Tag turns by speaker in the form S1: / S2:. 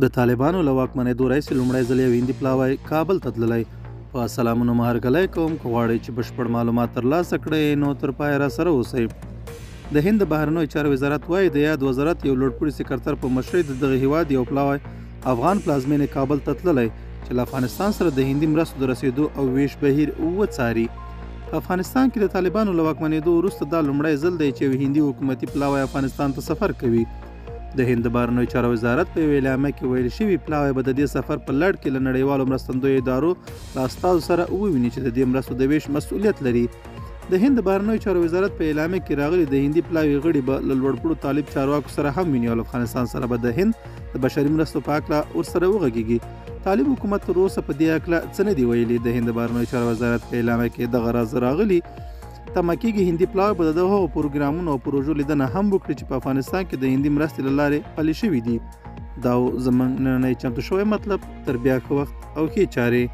S1: د طالبانو له واکمنېدو راهیسې لومړی ځل یو هندي پلاوی کابل ته تللی. په سلامونو مه هرکلی کوم. که غواړئ چې بشپړ معلومات ترلاسه کړئ نو تر پایه راسره اوسئ. د هند د بهرنیو چارو وزارت وایي د یاد وزارت یو لوړپوړي سکرتر په مشرۍ د دغه هیواد یو پلاوی افغان پلازمینې کابل ته تللی چې له افغانستان سره د هندي مرستو د رسېدو او ویش بهیر وڅاري. په افغانستان کې د طالبانو له واکمنېدو وروسته دا لومړی ځل دی چې یو هندي حکومتي پلاوی افغانستان ته سفر کوي. د هند د بهرنیو چارو وزارت په یوه اعلامیه کې ویل شوي پلاوی به د دې سفر په لړ کې له نړیوالو مرستندویو ادارو له استازو سره وویني چې د دې مرستو د ویش مسؤلیت لري. د هند د بهرنیو چارو وزارت په اعلامیه کې راغلي د هندي پلاوی غړي به له لوړپوړو طالب چارواکو سره هم ویني او افغانستان سره به د هند د بشري مرستو په هکله ورسره وغږیږي. طالب حکومت تر اوسه په دې هکله څه نه دي ویلي. د هند د بهرنیو چارو وزارت په اعلامیه کې دغه راز راغلي تمه کېږي هندي پلاوی به د هغو پروګرامونو او پروژو لیدنه هم وکړي چې په افغانستان کې د هندي مرستې له لارې پلي شوي دي. دا زموږ نننی چمتو شوی مطلب. تر بیا ښه وخت او ښې چارې.